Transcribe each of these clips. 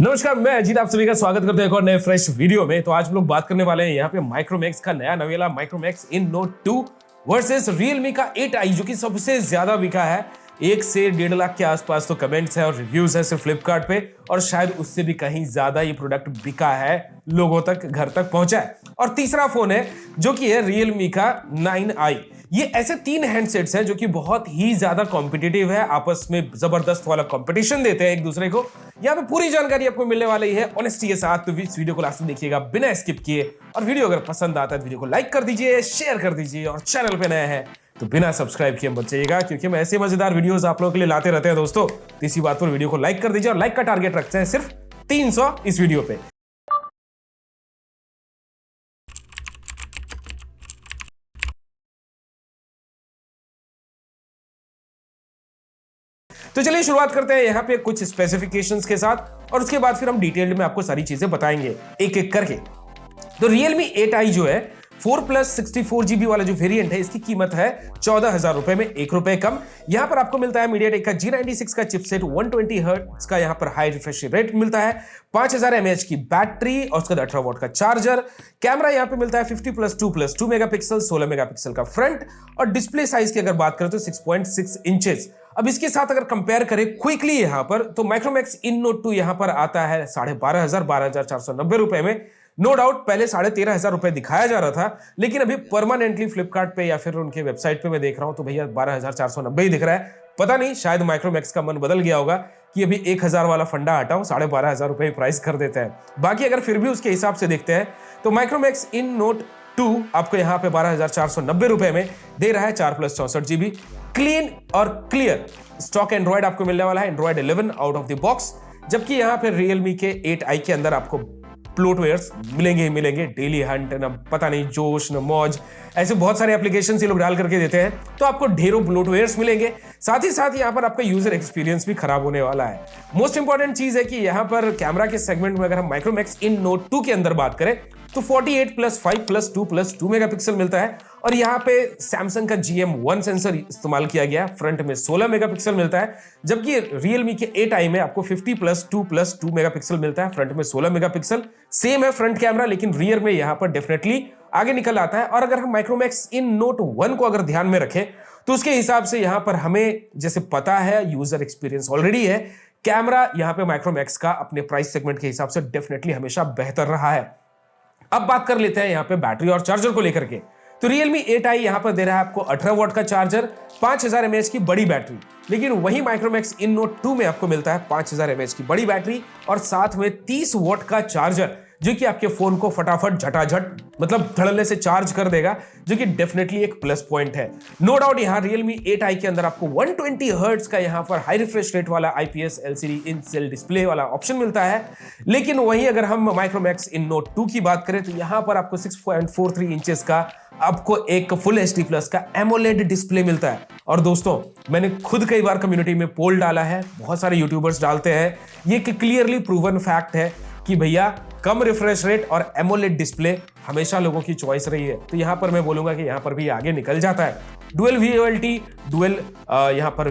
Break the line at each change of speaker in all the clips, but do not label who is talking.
नमस्कार, मैं अजीत आप सभी का स्वागत करता हूं एक और नए फ्रेश वीडियो में। तो आज हम लोग बात करने वाले हैं यहाँ पे माइक्रोमैक्स का नया नवेला Micromax in note 2 versus Realme का 8i जो कि सबसे ज्यादा बिका है। 1 से 1.5 लाख के आसपास तो कमेंट्स है और रिव्यूज है सिर्फ फ्लिपकार्ट पे, और शायद उससे भी कहीं ज्यादा ये प्रोडक्ट बिका है, लोगों तक घर तक पहुंचा है। और तीसरा फोन है जो कि है रियलमी का 9i। ये ऐसे 3 हैंडसेट्स हैं जो कि बहुत ही ज्यादा कॉम्पिटिटिव है, आपस में जबरदस्त वाला कंपटीशन देते हैं एक दूसरे को। यहाँ पे पूरी जानकारी आपको मिलने वाली है ऑनेस्टी के साथ, तो इस वीडियो को लास्ट में देखिएगा बिना स्किप किए। और वीडियो अगर पसंद आता है तो वीडियो को लाइक कर दीजिए, शेयर कर दीजिए, और चैनल पे नए हैं तो बिना सब्सक्राइब किए मत जाइएगा, क्योंकि हम ऐसे मजेदार वीडियोस आप लोगों के लिए लाते रहते हैं दोस्तों। तो इसी बात पर वीडियो को लाइक कर दीजिए, और लाइक का टारगेट रखते हैं सिर्फ 300 इस वीडियो पे। तो चलिए शुरुआत करते हैं यहाँ पे कुछ स्पेसिफिकेशंस के साथ, और उसके बाद फिर हम डिटेल्ड में आपको सारी चीजें बताएंगे एक एक करके। तो Realme 8i जो है 4+64GB वाला जो वेरिएंट है, इसकी कीमत है 14,000 रुपए में, 1 रुपए कम। यहां पर आपको मिलता है MediaTek का G96 का चिपसेट, 120 हर्ट्ज का यहां पर हाई रिफ्रेश रेट मिलता है, 5000 mAh की बैटरी, और उसका 18 वॉट का चार्जर। कैमरा यहां पे मिलता है 50+2+2 मेगापिक्सल, 16 मेगापिक्सल का फ्रंट, और डिस्प्ले साइज की अगर बात करें तो 6.6 इंचेस। अब इसके साथ अगर कंपेयर करें क्विकली यहां पर, तो माइक्रोमैक्स इन नोट 2 यहां पर आता है 12,490 रुपए में। नो डाउट पहले 13,500 रुपए दिखाया जा रहा था, लेकिन अभी परमानेंटली फ्लिपकार्ट पे या फिर उनके वेबसाइट पे मैं देख रहा हूं तो भैया 12,490 ही दिख रहा है। पता नहीं, शायद माइक्रोमैक्स का मन बदल गया होगा कि अभी 1,000 वाला फंडा हटाओ, 12,500 रुपए प्राइस कर देते हैं। बाकी अगर फिर भी उसके हिसाब से देखते हैं तो माइक्रोमैक्स इन नोट 2 आपको यहाँ पे 12,490 रुपए में दे रहा है 4+64GB क्लीन और क्लियर स्टॉक एंड्रॉइड आपको मिलने वाला है, Android 11 out of the box. जबकि यहाँ पे रियलमी के 8i के अंदर आपको प्लोटवेयर्स मिलेंगे ही मिलेंगे, डेली हंट न पता नहीं जोश न मौज, ऐसे बहुत सारे एप्लीकेशंस ये लोग डाल करके देते हैं, तो आपको ढेरों प्लोटवेयर्स मिलेंगे। साथ ही साथ यहाँ पर आपका यूजर एक्सपीरियंस भी खराब होने वाला है। मोस्ट इंपॉर्टेंट चीज है कि यहाँ पर कैमरा के सेगमेंट में अगर हम माइक्रोमैक्स इन नोट 2 के अंदर बात करें तो 48+5+2+2 मेगापिक्सल मिलता है, और यहाँ पे सैमसंग का GM1 सेंसर इस्तेमाल किया गया, फ्रंट में 16 मेगापिक्सल मिलता है। जबकि रियलमी के 8i में आपको 50+2+2 मेगापिक्सल मिलता है, फ्रंट में 16 मेगापिक्सल। सेम है फ्रंट कैमरा, लेकिन रियर में यहाँ पर डेफिनेटली आगे निकल आता है। और अगर हम माइक्रोमैक्स इन नोट 1 को अगर ध्यान में रखें तो उसके हिसाब से यहाँ पर हमें जैसे पता है, यूजर एक्सपीरियंस ऑलरेडी है, कैमरा यहाँ पे माइक्रोमैक्स का अपने प्राइस सेगमेंट के हिसाब से डेफिनेटली हमेशा बेहतर रहा है। अब बात कर लेते हैं यहाँ पे बैटरी और चार्जर को लेकर के। तो Realme 8i यहाँ पर दे रहा है आपको 18 वॉट का चार्जर, 5000 mAh की बड़ी बैटरी। लेकिन वही माइक्रोमैक्स इन नोट 2 में आपको मिलता है 5000 mAh की बड़ी बैटरी और साथ में 30 वॉट का चार्जर, जो कि आपके फोन को फटाफट झटाझट मतलब धड़ल्ले से चार्ज कर देगा, जो कि डेफिनेटली एक प्लस पॉइंट है। नो डाउट यहाँ Realme 8i के अंदर आपको 120 हर्ट्ज का यहाँ पर हाई रिफ्रेश रेट वाला IPS LCD इन सेल डिस्प्ले वाला ऑप्शन मिलता है। लेकिन वहीं अगर हम माइक्रोमैक्स इन नोट 2 की बात करें तो यहाँ पर आपको 6.43 इंचेस का आपको एक फुल HD प्लस का एमोलेड डिस्प्ले मिलता है। और दोस्तों, मैंने खुद कई बार कम्युनिटी में पोल डाला है, बहुत सारे यूट्यूबर्स डालते हैं, ये क्लियरली प्रूवन फैक्ट है कि भैया कम रिफ्रेश रेट और एमोलेड डिस्प्ले हमेशा लोगों की चॉइस रही है। तो यहां पर मैं बोलूंगा कि यहां पर भी आगे निकल जाता है। डुअल VoLT, डुअल यहां पर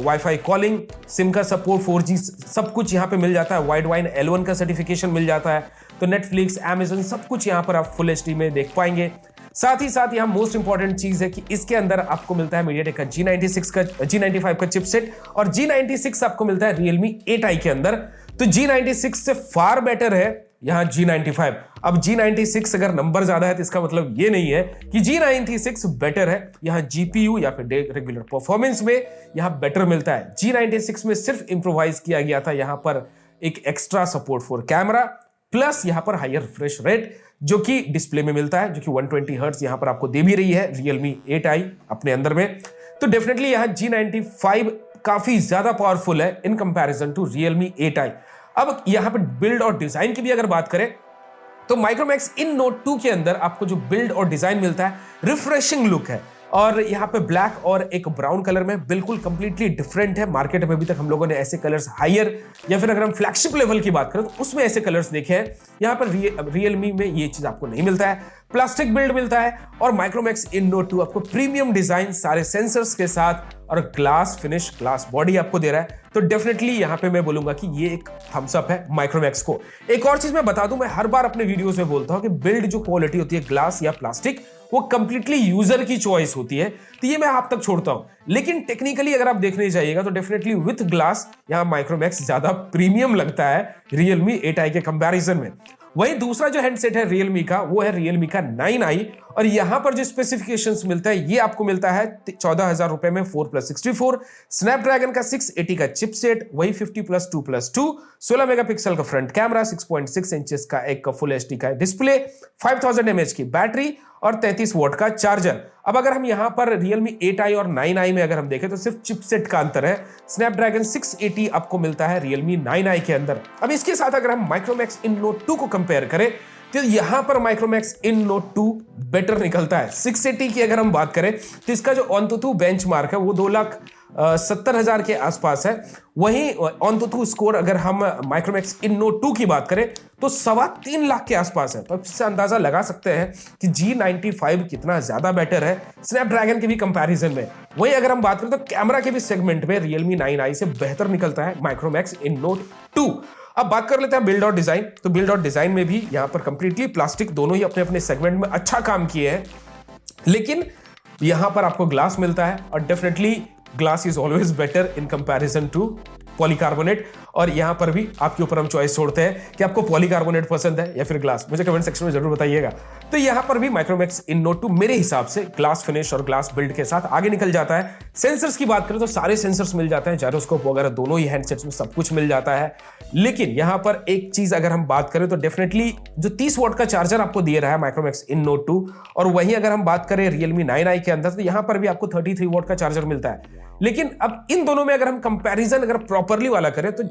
वाईफाई कॉलिंग, सिम का सपोर्ट, 4G सब कुछ यहां पे मिल जाता है, वाइड वाइन L1 का सर्टिफिकेशन मिल जाता है। तो नेटफ्लिक्स, Amazon सब कुछ यहां पर आप फुल HD में देख पाएंगे। साथ ही साथ यहाँ मोस्ट इंपॉर्टेंट चीज है कि इसके अंदर आपको मिलता है MediaTek का G95 का चिपसेट, और G96 आपको मिलता है Realme 8i के अंदर। तो G96 से फार बेटर है यहाँ G95। अब G96 अगर नंबर ज्यादा है तो इसका मतलब ये नहीं है कि G96 बेटर है। यहाँ GPU या फिर रेगुलर परफॉर्मेंस में यहाँ बेटर मिलता है। G96 में सिर्फ इंप्रोवाइज किया गया था यहाँ पर एक extra support for camera, plus यहाँ पर हायर रिफ्रेश रेट जो कि डिस्प्ले में मिलता है, जो कि 120 हर्ट्ज यहाँ पर आपको दे भी रही है Realme 8i अपने अंदर में। तो डेफिनेटली यहाँ G95 काफी ज्यादा पावरफुल है इन कंपैरिजन टू Realme 8i। अब यहाँ पे बिल्ड और डिजाइन की भी अगर बात करें तो माइक्रोमैक्स इन नोट 2 के अंदर आपको जो बिल्ड और डिजाइन मिलता है, रिफ्रेशिंग लुक है, और यहाँ पे ब्लैक और एक ब्राउन कलर में बिल्कुल कंप्लीटली डिफरेंट है। मार्केट में अभी तक हम लोगों ने ऐसे कलर्स हायर या फिर अगर हम फ्लैगशिप लेवल की बात करें तो उसमें ऐसे कलर्स देखे हैं। यहाँ पर रियलमी में ये चीज आपको नहीं मिलता है। प्लास्टिक बिल्ड मिलता है और माइक्रोमैक्स इन नोट 2 आपको प्रीमियम डिजाइन सारे सेंसर्स के साथ और ग्लास फिनिश ग्लास बॉडी आपको दे रहा है। तो डेफिनेटली यहां पे मैं बोलूंगा कि ये एक थम्स अप है माइक्रोमैक्स को। एक और चीज मैं बता दूं, मैं हर बार अपने वीडियोस में बोलता हूं कि बिल्ड जो क्वालिटी होती है ग्लास या प्लास्टिक वो कंप्लीटली यूजर की चॉइस होती है, तो ये मैं आप तक छोड़ता हूं। लेकिन टेक्निकली अगर आप देखने जाइएगा तो डेफिनेटली विथ ग्लास यहां माइक्रोमैक्स ज्यादा प्रीमियम लगता है Realme 8i के कंपैरिजन में। वहीं दूसरा जो हैंडसेट है Realme का, वो है Realme का 9i और यहां पर जो स्पेसिफिकेशंस मिलता है ये आपको मिलता है 14,000 रुपए में 4+64 स्नैपड्रैगन का 680 का चिपसेट, वही 50+2+2 16 मेगापिक्सल का फ्रंट कैमरा, 6.6 इंचेस का एक फुल एचडी का डिस्प्ले, 5000 mAh की बैटरी और 33 वॉट का चार्जर। अब अगर हम यहां पर Realme 8i और 9i में अगर हम देखें तो सिर्फ चिपसेट का अंतर है, स्नैपड्रैगन 680 आपको मिलता है Realme 9i के अंदर। अब इसके साथ अगर हम माइक्रोमैक्स इन नोट 2 को कंपेयर करें तो यहां पर माइक्रोमैक्स इन नोट 2 बेटर निकलता है। 680 की अगर हम बात करें तो इसका जो ऑनटूथू बेंचमार्क है वो 2,70,000 के आसपास है। वहीं ऑनटूथू स्कोर अगर हम माइक्रोमैक्स इन नोट 2 की बात करें तो 3.25 लाख के आसपास है। तो इससे अंदाजा लगा सकते हैं कि G95 कितना ज्यादा बेटर है स्नैपड्रैगन के भी कंपैरिजन में। वहीं अगर हम बात करें तो कैमरा के भी सेगमेंट में Realme 9i से बेहतर निकलता है माइक्रोमैक्स इन नोट 2। अब बात कर लेते हैं बिल्ड और डिजाइन। तो बिल्ड और डिजाइन में भी यहां पर कंप्लीटली प्लास्टिक दोनों ही अपने अपने सेगमेंट में अच्छा काम किए हैं, लेकिन यहां पर आपको ग्लास मिलता है और definitely glass is always better in comparison to polycarbonate. और यहां पर भी आपके ऊपर हम चॉइस छोड़ते हैं कि आपको पॉलीकार्बोनेट पसंद है या फिर ग्लास, मुझे कमेंट सेक्शन में जरूर बताइएगा। तो यहां पर भी माइक्रोमैक्स इन नोट 2 मेरे हिसाब से ग्लास फिनिश और ग्लास बिल्ड के साथ आगे निकल जाता है। सेंसर्स की बात करें तो सारे सेंसर्स मिल जाते हैं, जायरोस्कोप वगैरह दोनों ही हैंडसेट्स में सब कुछ मिल जाता है। लेकिन यहां पर एक चीज अगर हम बात करें तो डेफिनेटली जो 30 वॉट का चार्जर आपको दे रहा है माइक्रोमैक्स इन नोट 2, और वहीं अगर हम बात करें Realme 9i के अंदर तो यहां पर भी आपको 33 वॉट का चार्जर मिलता है। लेकिन अब इन दोनों में अगर हम कंपैरिजन अगर प्रॉपरली वाला करें तो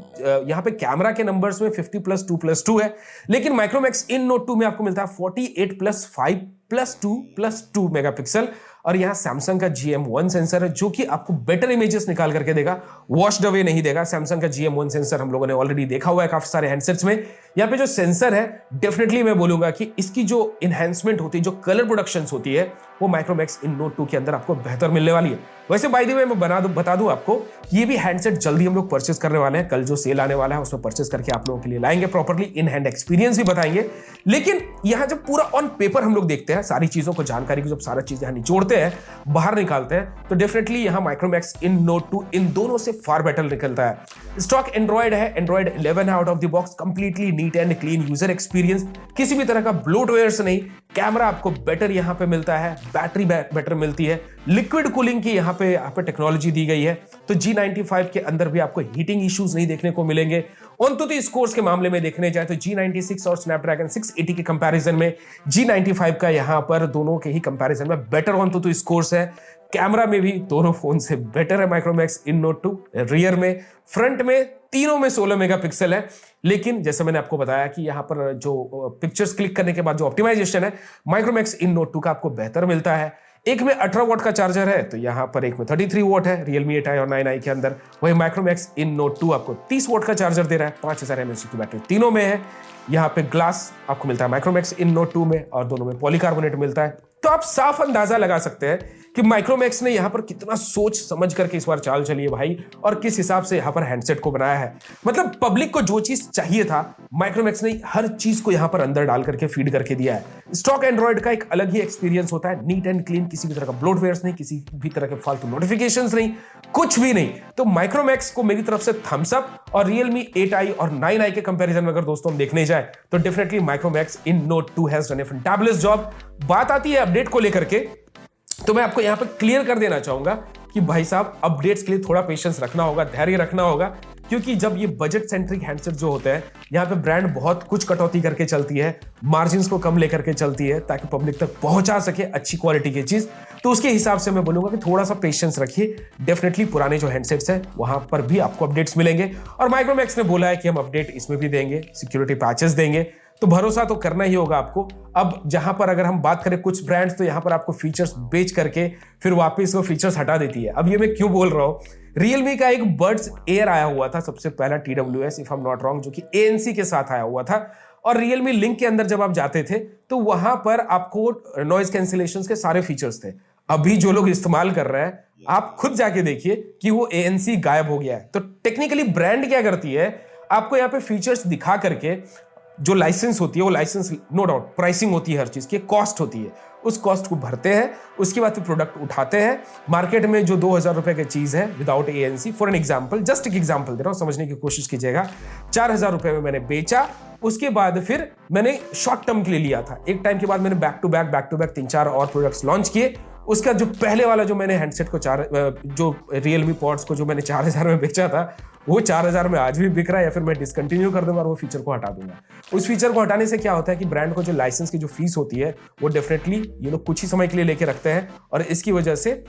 यहां पे कैमरा के नंबर्स में 50+2+2 है, लेकिन माइक्रोमैक्स इन नोट 2 में आपको मिलता है 48+5+2+2 मेगापिक्सल। और यहां सैमसंग का GM1 सेंसर है जो कि आपको बेटर इमेजेस निकाल करके देगा, वॉश्ड अवे नहीं देगा। सैमसंग का GM1 सेंसर हम लोगों ने ऑलरेडी देखा हुआ है काफी सारे हैंडसेट्स में। यहां पे जो सेंसर है डेफिनेटली मैं बोलूंगा कि इसकी जो इनहैंसमेंट होती है, जो कलर प्रोडक्शन होती है, वो माइक्रोमैक्स इन नोट 2 के अंदर आपको बेहतर मिलने वाली है। वैसे बाय द वे मैं बता दूं आपको, ये भी हैंडसेट जल्दी हम लोग परचेस करने वाले हैं। कल जो सेल आने वाला है उसमें परचेस करके आप लोगों के लिए लाएंगे, प्रॉपर्ली इन हैंड एक्सपीरियंस भी बताएंगे। लेकिन यहां जब पूरा ऑन पेपर हम लोग देखते हैं सारी चीजों को, जानकारी को जब सारा चीज यहां निचोड़ते हैं, बाहर निकालते हैं, तो डेफिनेटली यहां माइक्रोमैक्स इन नोट 2 इन दोनों से फार बेटर निकलता है। स्टॉक एंड्रॉइड है, एंड्रॉइड 11 है out of the box, completely neat and clean user experience, किसी भी तरह का ब्लोटवेयर्स नहीं। कैमरा आपको बेटर यहां पे मिलता है, बैटरी बेटर मिलती है, लिक्विड कूलिंग की यहां पे टेक्नोलॉजी दी गई है। तो G95 के अंदर भी आपको हीटिंग इश्यूज नहीं देखने को मिलेंगे। ऑनटूथू स्कोर्स के मामले में देखने जाए तो G96 और स्नैपड्रैगन 680 के कंपैरिजन में G95 का यहां पर दोनों के ही कंपैरिजन में बेटर ऑनटूथू स्कोर्स है। कैमरा में भी दोनों फोन से बेटर है माइक्रोमैक्स इन नोट 2। रियर में, फ्रंट में, तीनों में 16 मेगापिक्सल है। लेकिन जैसे मैंने आपको बताया कि यहां पर जो पिक्चर्स क्लिक करने के बाद जो ऑप्टिमाइजेशन है माइक्रोमैक्स इन नोट 2 का आपको बेहतर मिलता है। एक में 18 वॉट का चार्जर है तो यहां पर एक में 33 वॉट है Realme 8i और 9i के अंदर। वही माइक्रोमैक्स इन नोट 2 आपको 30 वॉट का चार्जर दे रहा है, 5000 mAh की बैटरी तीनों में है। यहां पे ग्लास आपको मिलता है माइक्रोमैक्स इन नोट 2 में और दोनों में पॉलीकार्बोनेट मिलता है। तो आप साफ अंदाजा लगा सकते हैं कि माइक्रोमैक्स ने यहां पर कितना सोच समझ करके इस बार चाल चली है भाई, और किस हिसाब से यहां पर हैंडसेट को बनाया है। मतलब पब्लिक को जो चीज चाहिए था माइक्रोमैक्स ने हर चीज को यहां पर अंदर डाल करके फीड करके दिया है। स्टॉक एंड्रॉइड का एक अलग ही एक्सपीरियंस होता है, नीट एंड क्लीन, किसी भी तरह का ब्लोटवेयर्स नहीं, किसी भी तरह के फालतू नोटिफिकेशंस नहीं, कुछ भी नहीं। तो माइक्रोमैक्स को मेरी तरफ से थम्स अप। और Realme 8i और 9i के कंपैरिजन में अगर दोस्तों हम देखने जाए तो definitely Micromax in note 2 has done A fantabulous job. बात आती है अपडेट को लेकर के, तो मैं आपको यहां पर क्लियर कर देना चाहूंगा कि भाई साहब अपडेट्स के लिए थोड़ा पेशेंस रखना होगा, धैर्य रखना होगा, क्योंकि जब ये बजट सेंट्रिक हैंडसेट जो होते हैं यहां पे ब्रांड बहुत कुछ कटौती करके चलती है, मार्जिन्स को कम लेकर के चलती है ताकि पब्लिक तक पहुंचा सके अच्छी क्वालिटी की चीज। तो उसके हिसाब से मैं बोलूंगा कि थोड़ा सा पेशेंस रखिए। डेफिनेटली पुराने जो हैंडसेट्स हैं वहां पर भी आपको अपडेट्स मिलेंगे, और माइक्रोमैक्स ने बोला है कि हम अपडेट इसमें भी देंगे, सिक्योरिटी पैचेस देंगे, तो भरोसा तो करना ही होगा आपको। अब जहां पर अगर हम बात करें कुछ ब्रांड्स, तो यहां पर आपको फीचर्स बेच करके फिर वापस वो फीचर्स हटा देती है। अब ये मैं क्यों बोल रहा हूं, Realme का एक बड्स एयर आया हुआ था सबसे पहला TWS if I am not wrong, जो कि ANC के साथ आया हुआ था, और Realme लिंक के अंदर जब आप जाते थे तो वहां पर आपको नॉइज कैंसिलेशन के सारे फीचर्स थे। अभी जो लोग इस्तेमाल कर रहे हैं, आप खुद जाके देखिए कि वो ANC गायब हो गया है। तो टेक्निकली ब्रांड क्या करती है, आपको यहाँ पे फीचर्स दिखा करके जो लाइसेंस होती है, वो लाइसेंस नो डाउट प्राइसिंग होती है, हर चीज की कॉस्ट होती है, उस कॉस्ट को भरते हैं, उसके बाद फिर प्रोडक्ट उठाते हैं। मार्केट में जो 2000 रुपए की चीज है without ANC, for an example, just एक एग्जाम्पल दे रहा हूं, समझने की कोशिश कीजिएगा, 4000 रुपए में मैंने बेचा। उसके बाद फिर मैंने शॉर्ट टर्म के लिए लिया था, एक टाइम के बाद मैंने बैक टू बैक 3-4 और प्रोडक्ट्स लॉन्च किए। उसका जो पहले वाला जो मैंने हैंडसेट को जो Realme Pods को जो मैंने 4000 में बेचा था, वो 4000 में आज भी बिक रहा है, या फिर मैं डिसकंटिन्यू कर दूंगा और वो फीचर को हटा दूंगा। उस फीचर को हटाने से क्या होता है कि ब्रांड को जो लाइसेंस की जो फीस होती है वो डेफिनेटली ये लोग कुछ ही समय के लिए लेके रखते हैं, और इसकी वजह से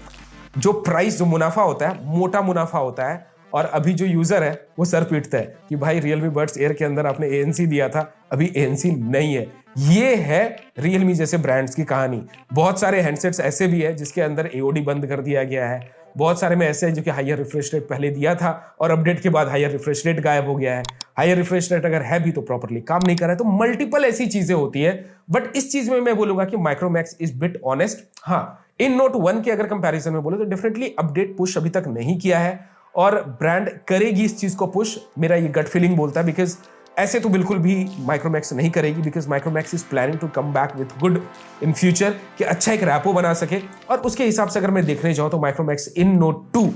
जो प्राइस, जो मुनाफा होता है, मोटा मुनाफा होता है। और अभी जो यूजर है वो सर पीटता है कि भाई Realme Buds Air के अंदर आपने ANC दिया था, अभी ANC नहीं है। ये है Realme जैसे ब्रांड्स की कहानी। बहुत सारे हैंडसेट्स ऐसे भी है जिसके अंदर AOD बंद कर दिया गया है, बहुत सारे में ऐसे हैं जो कि हायर रिफ्रेश रेट पहले दिया था और अपडेट के बाद हायर रिफ्रेश रेट गायब हो गया है। हायर रिफ्रेश रेट अगर है भी तो प्रॉपर्ली काम नहीं कर रहा है। तो मल्टीपल ऐसी चीजें होती है, बट इस चीज में मैं बोलूंगा कि माइक्रोमैक्स इज बिट ऑनेस्ट। हाँ, इन नोट 1 के अगर कंपैरिजन में बोले तो डेफिनेटली अपडेट पुश अभी तक नहीं किया है, और ब्रांड करेगी इस चीज को पुश, मेरा ये गट फीलिंग बोलता है। बिकॉज ऐसे तो बिल्कुल भी माइक्रोमैक्स नहीं करेगी, because Micromax is planning to come back with good in future, कि अच्छा एक रैपो बना सके। और उसके हिसाब से अगर मैं देखने जाऊं तो Micromax in note 2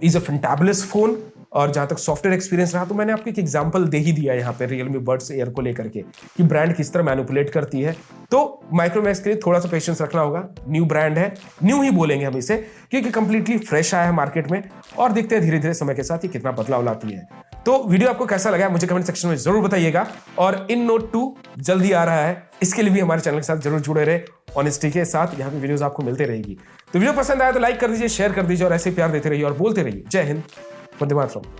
is a fantabulous phone. और जहां तक सॉफ्टवेयर एक्सपीरियंस रहा तो मैंने आपको एक एग्जांपल दे ही दिया यहाँ पे Realme Buds Air को लेकर के, कि ब्रांड किस तरह मैनिपुलेट करती है। तो माइक्रोमैक्स के लिए थोड़ा सा पेशेंस रखना होगा। न्यू ब्रांड है, न्यू ही बोलेंगे हम इसे, क्योंकि कंप्लीटली फ्रेश आया है मार्केट में, और देखते हैं धीरे धीरे समय के साथ ये कितना बदलाव लाती है। तो वीडियो आपको कैसा लगा मुझे कमेंट सेक्शन में जरूर बताइएगा। और इन नोट 2 जल्दी आ रहा है, इसके लिए भी हमारे चैनल के साथ जरूर जुड़े रहे। ऑनेस्टी के साथ यहाँ पे वीडियोस आपको मिलते रहेगी। तो वीडियो पसंद आया तो लाइक कर दीजिए, शेयर कर दीजिए, और ऐसे प्यार देते रहिए और बोलते रहिए जय हिंद, वंदे मातरम।